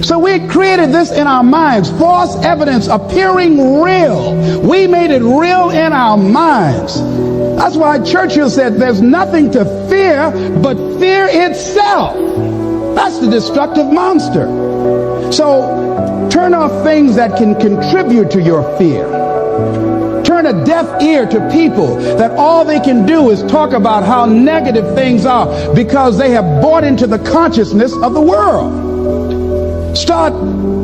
So we created this in our minds, false evidence appearing real. We made it real in our minds. That's why Churchill said there's nothing to fear but fear itself. That's the destructive monster. So turn off things that can contribute to your fear. Turn a deaf ear to people that all they can do is talk about how negative things are because they have bought into the consciousness of the world. Start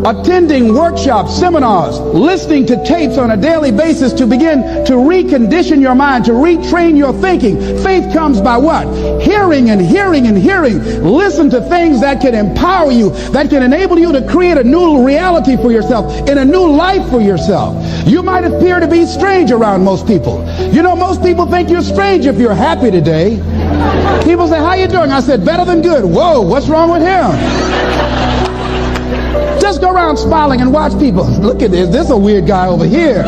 attending workshops, seminars, listening to tapes on a daily basis to begin to recondition your mind, to retrain your thinking. Faith comes by what? Hearing and hearing and hearing. Listen to things that can empower you, that can enable you to create a new reality for yourself, and a new life for yourself. You might appear to be strange around most people. You know, most people think you're strange if you're happy today. People say, how you doing? I said, better than good. Whoa, what's wrong with him? Just go around smiling and watch people. Look at this. This is a weird guy over here.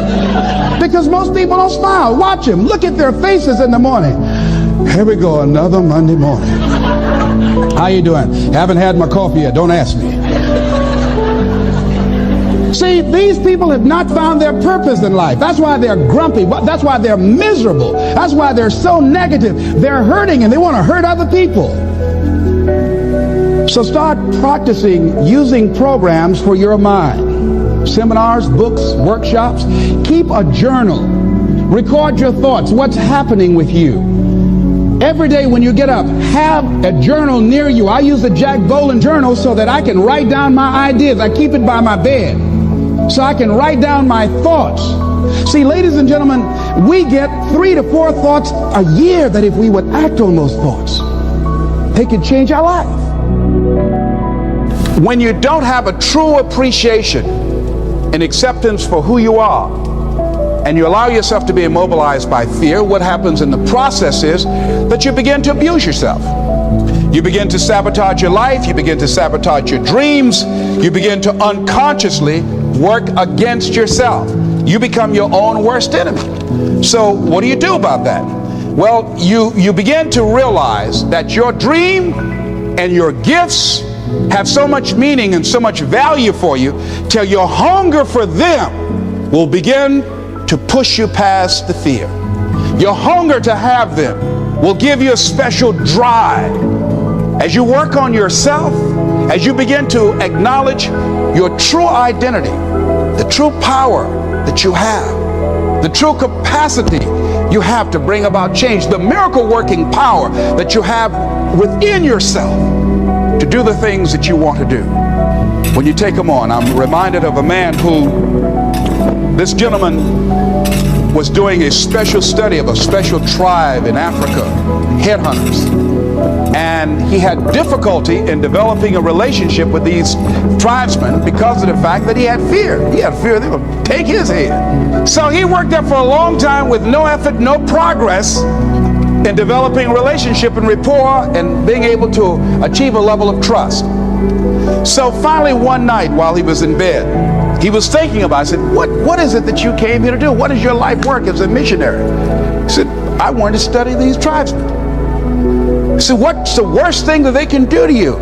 Because most people don't smile. Watch them. Look at their faces in the morning. Here we go, another Monday morning. How you doing? Haven't had my coffee yet. Don't ask me. See, these people have not found their purpose in life. That's why they're grumpy. That's why they're miserable. That's why they're so negative. They're hurting and they want to hurt other people. So start practicing using programs for your mind. Seminars, books, workshops. Keep a journal. Record your thoughts. What's happening with you? Every day when you get up, have a journal near you. I use the Jack Boland journal so that I can write down my ideas. I keep it by my bed so I can write down my thoughts. See, ladies and gentlemen, we get 3 to 4 thoughts a year that if we would act on those thoughts, they could change our life. When you don't have a true appreciation and acceptance for who you are, and you allow yourself to be immobilized by fear, what happens in the process is that you begin to abuse yourself. You begin to sabotage your life, you begin to sabotage your dreams, you begin to unconsciously work against yourself. You become your own worst enemy. So what do you do about that? Well, you begin to realize that your dream and your gifts have so much meaning and so much value for you till your hunger for them will begin to push you past the fear. Your hunger to have them will give you a special drive. As you work on yourself, as you begin to acknowledge your true identity, the true power that you have, the true capacity you have to bring about change, the miracle working power that you have within yourself to do the things that you want to do. When you take them on, I'm reminded of a man who, this gentleman was doing a special study of a special tribe in Africa, headhunters. And he had difficulty in developing a relationship with these tribesmen because of the fact that he had fear. He had fear they would take his head. So he worked there for a long time with no effort, no progress in developing a relationship and rapport and being able to achieve a level of trust. So finally one night while he was in bed, he was thinking about it. I said, what is it that you came here to do? What is your life work as a missionary? He said, I wanted to study these tribesmen. I said, what's the worst thing that they can do to you?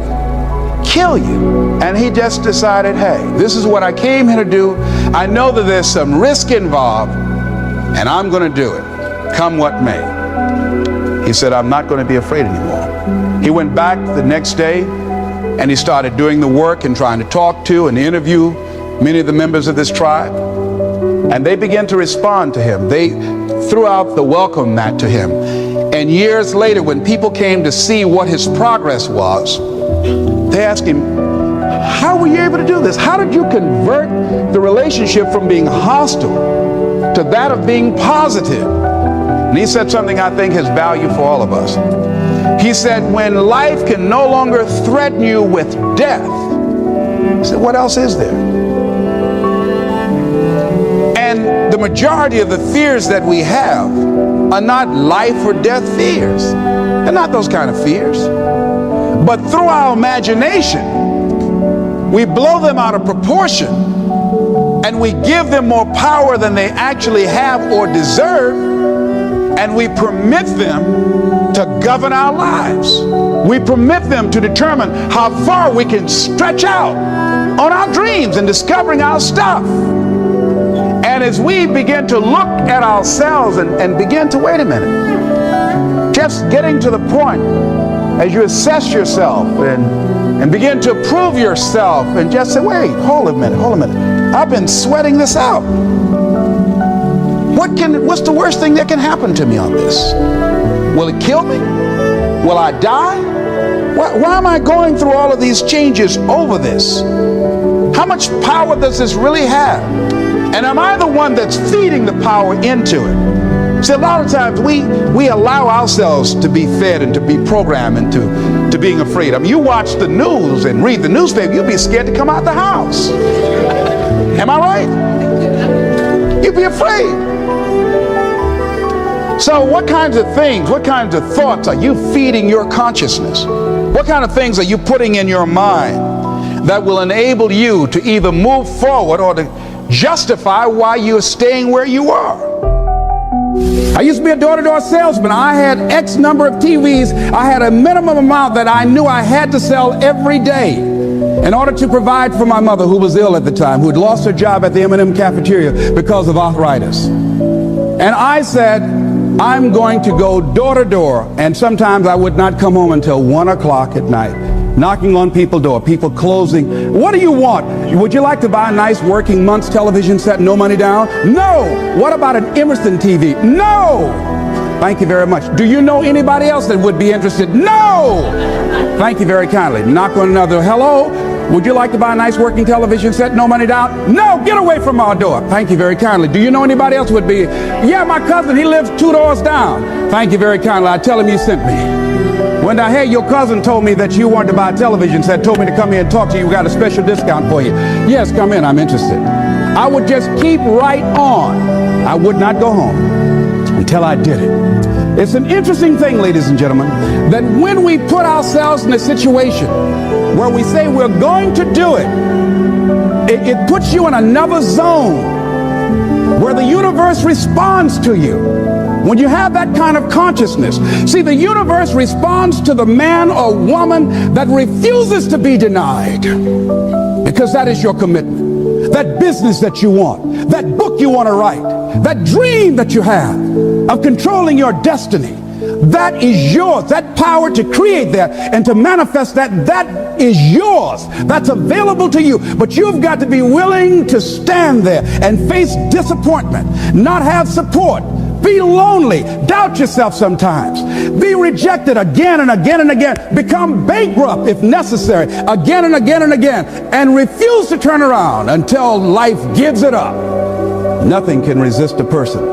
Kill you. And he just decided, hey, this is what I came here to do. I know that there's some risk involved, and I'm going to do it, come what may. He said, I'm not going to be afraid anymore. He went back the next day, and he started doing the work and trying to talk to and interview many of the members of this tribe. And they began to respond to him. They threw out the welcome mat to him. And years later, when people came to see what his progress was, they asked him, how were you able to do this? How did you convert the relationship from being hostile to that of being positive? And he said something I think has value for all of us. He said, when life can no longer threaten you with death, he said, what else is there? And the majority of the fears that we have are not life or death fears. They're not those kind of fears. But through our imagination, we blow them out of proportion and we give them more power than they actually have or deserve, and we permit them to govern our lives. We permit them to determine how far we can stretch out on our dreams and discovering our stuff. And as we begin to look at ourselves and begin to, wait a minute, just getting to the point as you assess yourself and begin to prove yourself and just say, wait, hold a minute, I've been sweating this out. What's the worst thing that can happen to me on this? Will it kill me? Will I die? Why am I going through all of these changes over this? How much power does this really have? And am I the one that's feeding the power into it? See, a lot of times we allow ourselves to be fed and to be programmed into being afraid. I mean, you watch the news and read the newspaper, you'll be scared to come out the house. Am I right? You'll be afraid. So what kinds of things, what kinds of thoughts are you feeding your consciousness? What kind of things are you putting in your mind that will enable you to either move forward or to justify why you're staying where you are? I used to be a door-to-door salesman. I had X number of TVs. I had a minimum amount that I knew I had to sell every day in order to provide for my mother, who was ill at the time, who had lost her job at the M&M cafeteria because of arthritis. And I said, I'm going to go door to door, and sometimes I would not come home until 1 o'clock at night, knocking on people's door, people closing. What do you want? Would you like to buy a nice working month's television set, no money down? No. What about an Emerson TV? No. Thank you very much. Do you know anybody else that would be interested? No. Thank you very kindly. Knock on another. Hello. Would you like to buy a nice working television set, no money down? No, get away from our door. Thank you very kindly. Do you know anybody else would be? Yeah, my cousin, he lives 2 doors down. Thank you very kindly. I tell him you sent me. When I heard your cousin told me that you wanted to buy a television set, told me to come here and talk to you, we got a special discount for you. Yes, come in, I'm interested. I would just keep right on. I would not go home until I did it. It's an interesting thing, ladies and gentlemen, that when we put ourselves in a situation where we say we're going to do it, it puts you in another zone where the universe responds to you. When you have that kind of consciousness, see, the universe responds to the man or woman that refuses to be denied, because that is your commitment. That business that you want, that book you want to write, that dream that you have of controlling your destiny, that is yours. That power to create that and to manifest that is yours. That's available to you. But you've got to be willing to stand there and face disappointment, not have support, be lonely, doubt yourself sometimes, be rejected again and again and again, become bankrupt if necessary, again and again and again, and refuse to turn around until life gives it up. Nothing can resist a person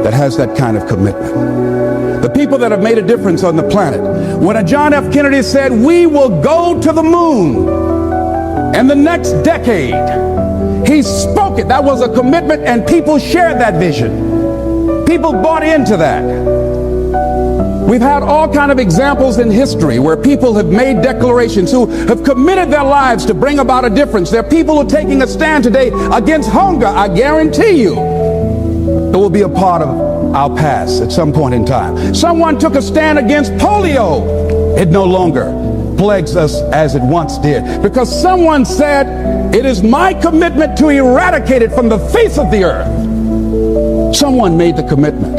that has that kind of commitment. The people that have made a difference on the planet. When a John F. Kennedy said, we will go to the moon in the next decade, he spoke it. That was a commitment, and people shared that vision. People bought into that. We've had all kinds of examples in history where people have made declarations, who have committed their lives to bring about a difference. There are people who are taking a stand today against hunger. I guarantee you it will be a part of our past at some point in time. Someone took a stand against polio. It no longer plagues us as it once did, because someone said, it is my commitment to eradicate it from the face of the earth. Someone made the commitment.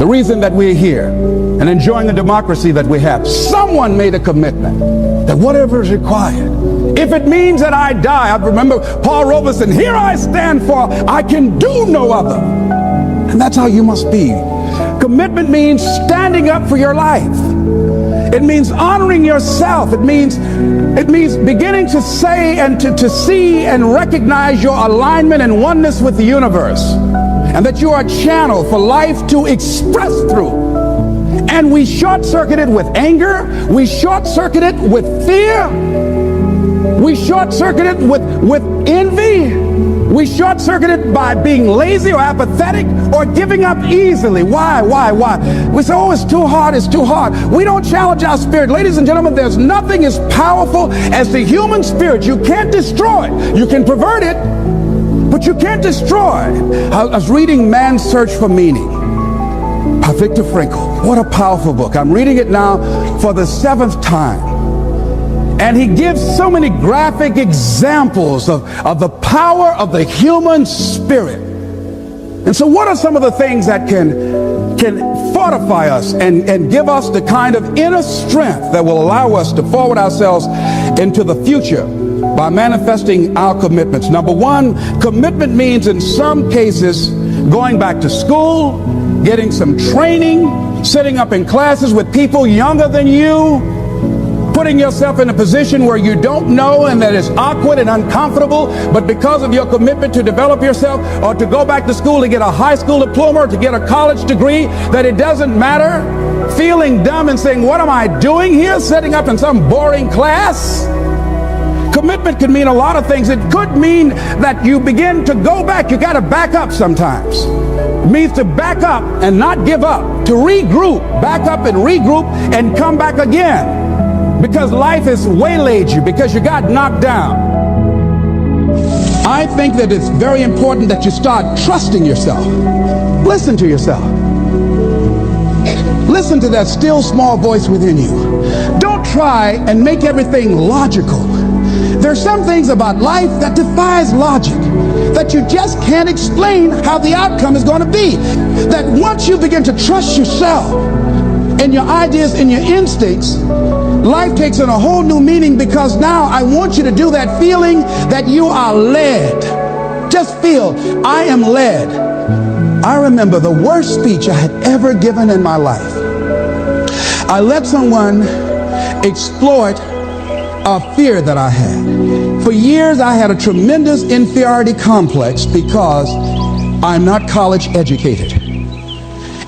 The reason that we're here and enjoying the democracy that we have, someone made a commitment that whatever is required, if it means that I die. I remember Paul Robeson, here I stand, for I can do no other. And that's how you must be. Commitment means standing up for your life. It means honoring yourself. It means beginning to say and to see and recognize your alignment and oneness with the universe, and that you are a channel for life to express through. And we short-circuit it with anger. We short-circuit it with fear. We short-circuit it with envy. We short-circuit it by being lazy or apathetic or giving up easily. Why? We say, oh, it's too hard, it's too hard. We don't challenge our spirit. Ladies and gentlemen, there's nothing as powerful as the human spirit. You can't destroy it. You can pervert it, but you can't destroy it. I was reading Man's Search for Meaning by Viktor Frankl. What a powerful book. I'm reading it now for the 7th time. And he gives so many graphic examples of the power of the human spirit. And so what are some of the things that can fortify us and give us the kind of inner strength that will allow us to forward ourselves into the future by manifesting our commitments? Number one, commitment means in some cases going back to school, getting some training, sitting up in classes with people younger than you, putting yourself in a position where you don't know and that is awkward and uncomfortable, but because of your commitment to develop yourself or to go back to school to get a high school diploma or to get a college degree, that it doesn't matter, feeling dumb and saying, what am I doing here, sitting up in some boring class? Commitment could mean a lot of things. It could mean that you begin to go back. You got to back up sometimes. It means to back up and not give up, to regroup, back up and regroup and come back again. Because life has waylaid you, because you got knocked down. I think that it's very important that you start trusting yourself. Listen to yourself. Listen to that still small voice within you. Don't try and make everything logical. There's some things about life that defies logic, that you just can't explain how the outcome is going to be. That once you begin to trust yourself and your ideas and your instincts, life takes on a whole new meaning, because now I want you to do that feeling that you are led. Just feel, I am led. I remember the worst speech I had ever given in my life. I let someone exploit a fear that I had. For years I had a tremendous inferiority complex because I'm not college educated.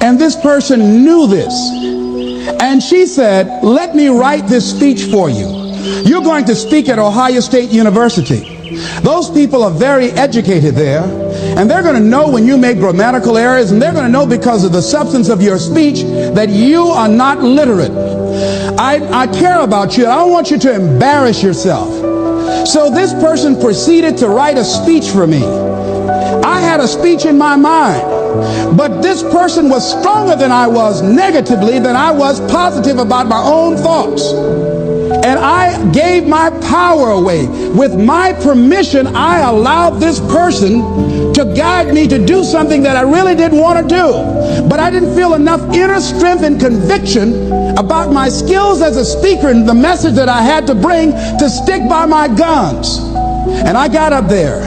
And this person knew this. And she said, let me write this speech for you. You're going to speak at Ohio State University. Those people are very educated there, and they're going to know when you make grammatical errors, and they're going to know because of the substance of your speech that you are not literate. I care about you. I don't want you to embarrass yourself. So this person proceeded to write a speech for me. I had a speech in my mind, but this person was stronger than I was negatively than I was positive about my own thoughts. And I gave my power away. With my permission, I allowed this person to guide me to do something that I really didn't want to do. But I didn't feel enough inner strength and conviction about my skills as a speaker and the message that I had to bring to stick by my guns. And I got up there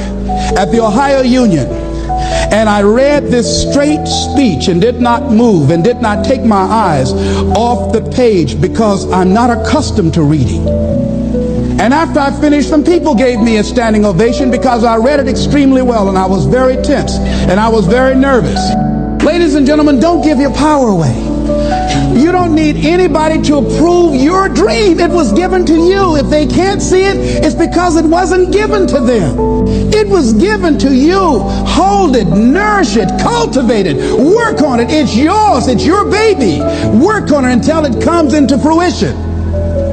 at the Ohio Union, and I read this straight speech and did not move and did not take my eyes off the page, because I'm not accustomed to reading. And after I finished, some people gave me a standing ovation because I read it extremely well, and I was very tense and I was very nervous. Ladies and gentlemen, don't give your power away. You don't need anybody to approve your dream. It was given to you. If they can't see it, it's because it wasn't given to them. It was given to you. Hold it, nourish it, cultivate it, work on it. It's yours. It's your baby. Work on it until it comes into fruition.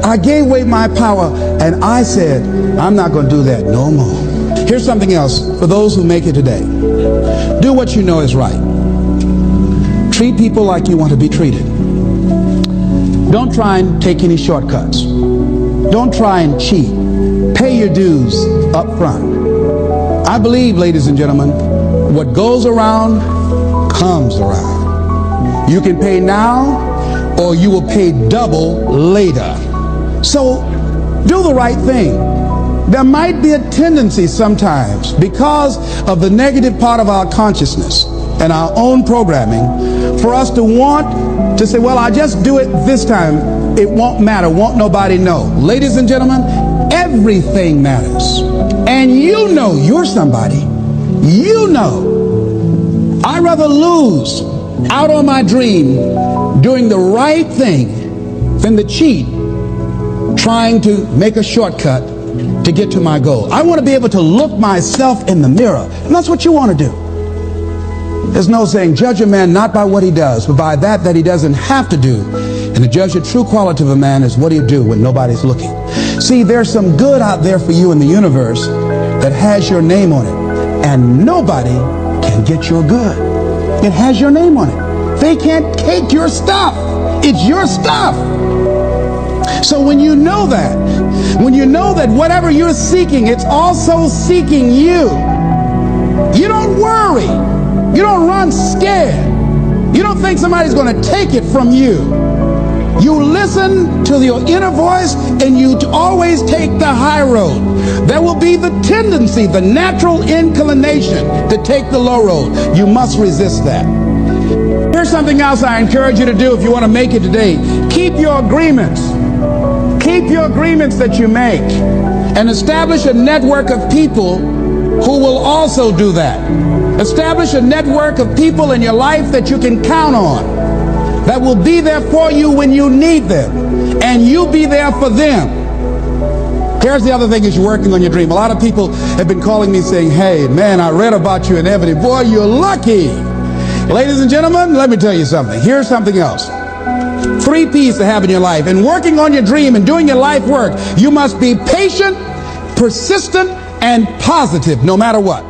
I gave away my power, and I said, I'm not going to do that no more. Here's something else for those who make it today. Do what you know is right. Treat people like you want to be treated. Don't try and take any shortcuts. Don't try and cheat. Pay your dues up front. I believe, ladies and gentlemen, what goes around comes around. You can pay now, or you will pay double later. So do the right thing. There might be a tendency sometimes, because of the negative part of our consciousness and our own programming, for us to want to say, well, I just do it this time. It won't matter. Won't nobody know. Ladies and gentlemen, everything matters. And you know you're somebody. You know. I'd rather lose out on my dream doing the right thing than to cheat trying to make a shortcut to get to my goal. I want to be able to look myself in the mirror. And that's what you want to do. There's no saying, judge a man not by what he does, but by that he doesn't have to do. And to judge the true quality of a man is what do you do when nobody's looking. See, there's some good out there for you in the universe that has your name on it. And nobody can get your good. It has your name on it. They can't take your stuff. It's your stuff. So when you know that whatever you're seeking, it's also seeking you, you don't worry. You don't run scared. You don't think somebody's going to take it from you. You listen to your inner voice and you always take the high road. There will be the tendency, the natural inclination to take the low road. You must resist that. Here's something else I encourage you to do if you want to make it today. Keep your agreements. Keep your agreements that you make and establish a network of people who will also do that. Establish a network of people in your life that you can count on, that will be there for you when you need them, and you be there for them. Here's the other thing as you're working on your dream. A lot of people have been calling me saying, hey, man, I read about you in Ebony. Boy, you're lucky. Ladies and gentlemen, let me tell you something. Here's something else. 3 P's to have in your life. In working on your dream and doing your life work, you must be patient, persistent, and positive no matter what.